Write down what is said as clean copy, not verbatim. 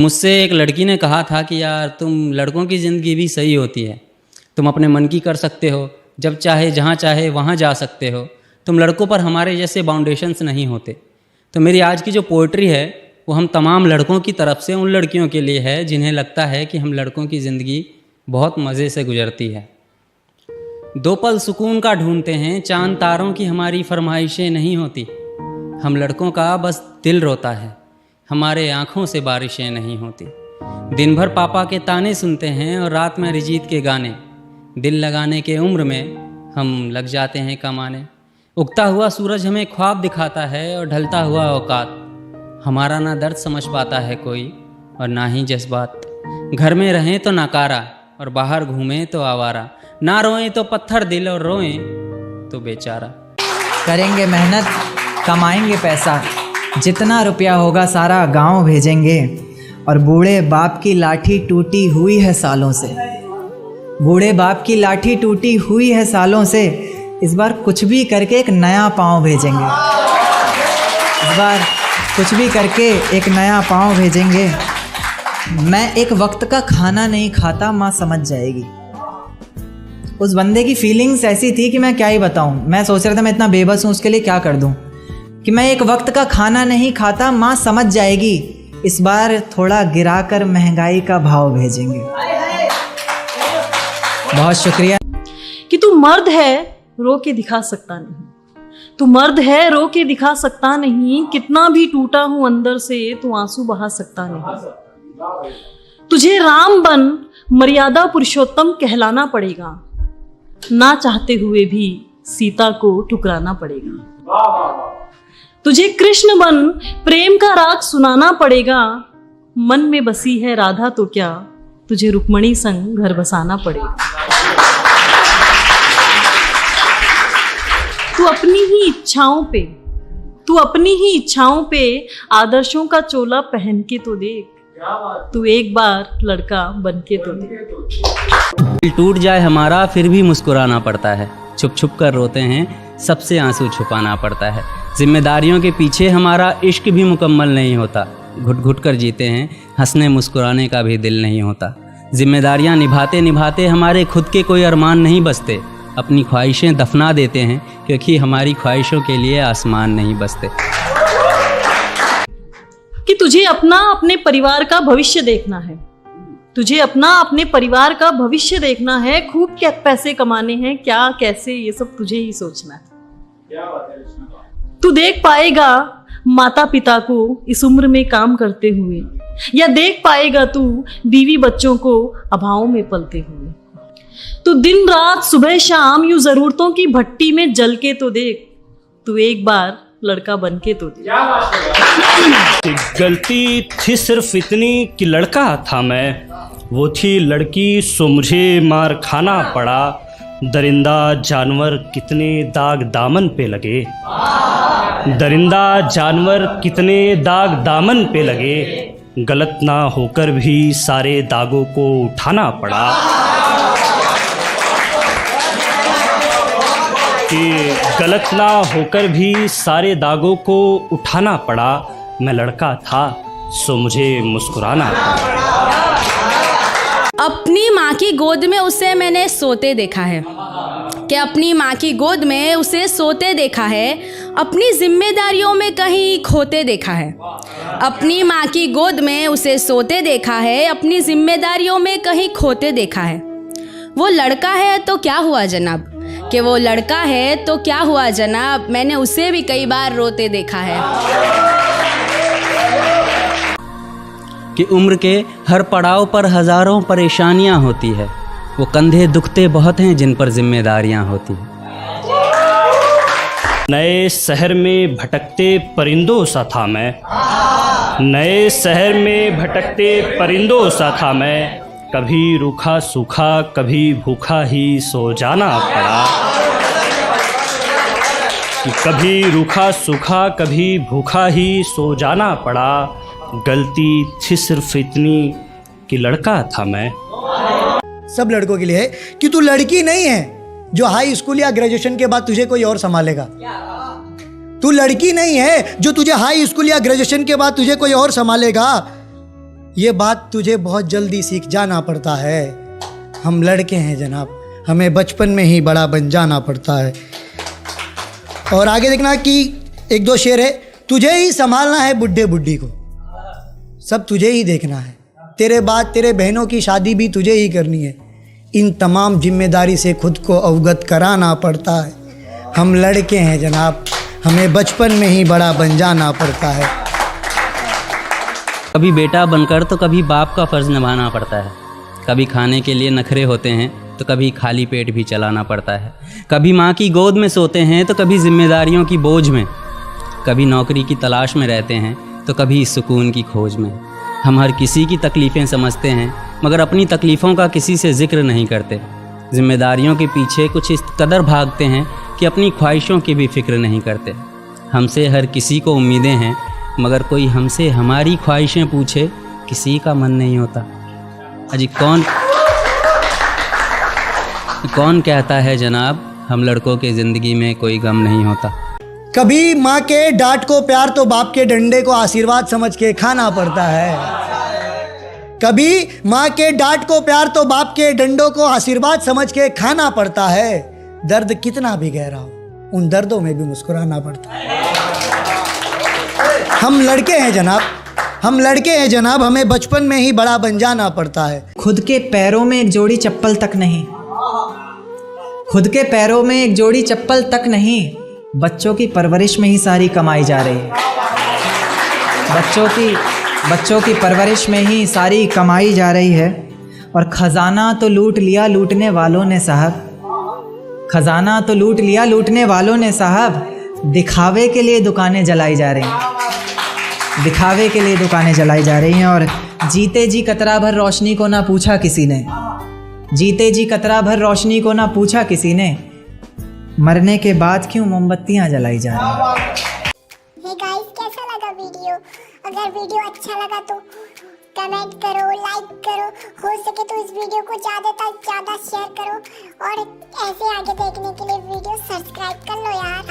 मुझसे एक लड़की ने कहा था कि यार तुम लड़कों की ज़िंदगी भी सही होती है, तुम अपने मन की कर सकते हो, जब चाहे जहाँ चाहे वहाँ जा सकते हो, तुम लड़कों पर हमारे जैसे बाउंडेशंस नहीं होते। तो मेरी आज की जो पोइट्री है वो हम तमाम लड़कों की तरफ से उन लड़कियों के लिए है जिन्हें लगता है कि हम लड़कों की ज़िंदगी बहुत मज़े से गुजरती है। दो पल सुकून का ढूंढते हैं, चांद तारों की हमारी फरमाइशें नहीं होती। हम लड़कों का बस दिल रोता है, हमारे आँखों से बारिशें नहीं होती। दिन भर पापा के ताने सुनते हैं और रात में अरिजीत के गाने। दिल लगाने के उम्र में हम लग जाते हैं कमाने। उगता हुआ सूरज हमें ख्वाब दिखाता है और ढलता हुआ औकात। हमारा ना दर्द समझ पाता है कोई और ना ही जज्बात। घर में रहें तो नाकारा और बाहर घूमें तो आवारा। ना रोएं तो पत्थर दिल और रोएं तो बेचारा। करेंगे मेहनत, कमाएंगे पैसा, जितना रुपया होगा सारा गांव भेजेंगे। और बूढ़े बाप की लाठी टूटी हुई है सालों से, बूढ़े बाप की लाठी टूटी हुई है सालों से। इस बार कुछ भी करके एक नया पाँव भेजेंगे, इस बार कुछ भी करके एक नया पाँव भेजेंगे। मैं एक वक्त का खाना नहीं खाता, माँ समझ जाएगी। उस बंदे की फीलिंग्स ऐसी थी कि मैं क्या ही बताऊँ। मैं सोच रहा था मैं इतना बेबस हूँ, उसके लिए क्या कर दूँ। कि मैं एक वक्त का खाना नहीं खाता, माँ समझ जाएगी। इस बार थोड़ा गिराकर महंगाई का भाव भेजेंगे। बहुत शुक्रिया। कि तू मर्द है रो के दिखा सकता नहीं, तू मर्द है रो के दिखा सकता नहीं। कितना भी टूटा हूं अंदर से तू आंसू बहा सकता नहीं। तुझे राम बन मर्यादा पुरुषोत्तम कहलाना पड़ेगा, ना चाहते हुए भी सीता को ठुकराना पड़ेगा। तुझे कृष्ण बन प्रेम का राग सुनाना पड़ेगा। मन में बसी है राधा तो क्या, तुझे रुक्मणी संग घर बसाना पड़ेगा। तू अपनी ही इच्छाओं पे आदर्शों का चोला पहन के तो देख। तू एक बार लड़का बन के तो देख। दिल टूट जाए हमारा फिर भी मुस्कुराना पड़ता है। छुप छुप कर रोते हैं, सबसे आंसू छुपाना पड़ता है। जिम्मेदारियों के पीछे हमारा इश्क भी मुकम्मल नहीं होता। घुट घुट कर जीते हैं, हंसने मुस्कुराने का भी दिल नहीं होता। जिम्मेदारियां निभाते निभाते हमारे खुद के कोई अरमान नहीं बसते। अपनी ख्वाहिशें दफना देते हैं क्योंकि हमारी ख्वाहिशों के लिए आसमान नहीं बसते। कि तुझे अपने परिवार का भविष्य देखना है, तुझे अपने परिवार का भविष्य देखना है। खूब क्या पैसे कमाने हैं, क्या कैसे, ये सब तुझे ही सोचना है। तू देख पाएगा माता पिता को इस उम्र में काम करते हुए, या देख पाएगा तू बीवी बच्चों को अभावों में पलते हुए। तू दिन रात सुबह शाम यूं जरूरतों की भट्टी में जल के तो देख। तू एक बार लड़का बन के तो देख। गलती थी सिर्फ इतनी कि लड़का था मैं, वो थी लड़की सो मुझे मार खाना पड़ा। दरिंदा जानवर कितने दाग दामन पे लगे, दरिंदा जानवर कितने दाग दामन पे लगे। गलत ना होकर भी सारे दागों को उठाना पड़ा। कि गलत ना होकर भी सारे दागों को उठाना पड़ा। मैं लड़का था सो मुझे मुस्कुराना पड़ा। अपनी माँ की गोद में उसे मैंने सोते देखा है, कि अपनी माँ की गोद में उसे सोते देखा है। अपनी जिम्मेदारियों में कहीं खोते देखा है। अपनी माँ की गोद में उसे सोते देखा है, अपनी जिम्मेदारियों में कहीं खोते देखा है। वो लड़का है तो क्या हुआ जनाब, कि वो लड़का है तो क्या हुआ जनाब, मैंने उसे भी कई बार रोते देखा है। कि उम्र के हर पड़ाव पर हज़ारों परेशानियां होती है। वो कंधे दुखते बहुत हैं जिन पर जिम्मेदारियां होती हैं। नए शहर में भटकते परिंदों सा था मैं, नए शहर में भटकते परिंदों सा था मैं। कभी रूखा सूखा कभी भूखा ही सो जाना पड़ा। कभी रूखा सूखा कभी भूखा ही सो जाना पड़ा। गलती थी सिर्फ इतनी कि लड़का था मैं। सब लड़कों के लिए है कि तू लड़की नहीं है जो हाई स्कूल या ग्रेजुएशन के बाद तुझे कोई और संभालेगा। तू लड़की नहीं है जो तुझे हाई स्कूल या ग्रेजुएशन के बाद तुझे कोई और संभालेगा। ये बात तुझे बहुत जल्दी सीख जाना पड़ता है। हम लड़के हैं जनाब, हमें बचपन में ही बड़ा बन जाना पड़ता है। और आगे देखना कि एक दो शेर है। तुझे ही संभालना है बुढ़े बुढ़ी को, सब तुझे ही देखना है। तेरे बाद तेरे बहनों की शादी भी तुझे ही करनी है। इन तमाम जिम्मेदारी से खुद को अवगत कराना पड़ता है। हम लड़के हैं जनाब, हमें बचपन में ही बड़ा बन जाना पड़ता है। कभी बेटा बनकर तो कभी बाप का फ़र्ज़ निभाना पड़ता है। कभी खाने के लिए नखरे होते हैं तो कभी खाली पेट भी चलाना पड़ता है। कभी माँ की गोद में सोते हैं तो कभी जिम्मेदारियों की बोझ में। कभी नौकरी की तलाश में रहते हैं तो कभी सुकून की खोज में। हम हर किसी की तकलीफ़ें समझते हैं मगर अपनी तकलीफ़ों का किसी से जिक्र नहीं करते। जिम्मेदारियों के पीछे कुछ इस कदर भागते हैं कि अपनी ख्वाहिशों की भी फिक्र नहीं करते। हमसे हर किसी को उम्मीदें हैं मगर कोई हमसे हमारी ख्वाहिशें पूछे किसी का मन नहीं होता। अजी कौन कहता है जनाब हम लड़कों की ज़िंदगी में कोई गम नहीं होता। कभी माँ के डांट को प्यार तो बाप के डंडे को आशीर्वाद समझ के खाना पड़ता है। कभी माँ के डांट को प्यार तो बाप के डंडों को आशीर्वाद समझ के खाना पड़ता है। दर्द कितना भी गहरा हो उन दर्दों में भी मुस्कुराना पड़ता है। हम लड़के हैं जनाब, हम लड़के हैं जनाब, हमें बचपन में ही बड़ा बन जाना पड़ता है। खुद के पैरों में एक जोड़ी चप्पल तक नहीं, खुद के पैरों में एक जोड़ी चप्पल तक नहीं, बच्चों की परवरिश में ही सारी कमाई जा रही है। बच्चों की परवरिश में ही सारी कमाई जा रही है। और ख़जाना तो लूट लिया लूटने वालों ने साहब, ख़जाना तो लूट लिया लूटने वालों ने साहब, दिखावे के लिए दुकानें जलाई जा रही हैं, दिखावे के लिए दुकानें जलाई जा रही हैं। और जीते जी कतरा भर रोशनी को ना पूछा किसी ने, जीते जी कतरा भर रोशनी को ना पूछा किसी ने, मरने के बाद क्यों मोमबत्तियां जलाई जा रही हैं। हे गाइस, कैसा लगा वीडियो? अगर वीडियो अच्छा लगा तो कमेंट करो, लाइक करो, हो सके तो इस वीडियो को ज़्यादा से ज़्यादा शेयर करो और ऐसे आगे देखने के लिए वीडियो सब्सक्राइब कर लो यार।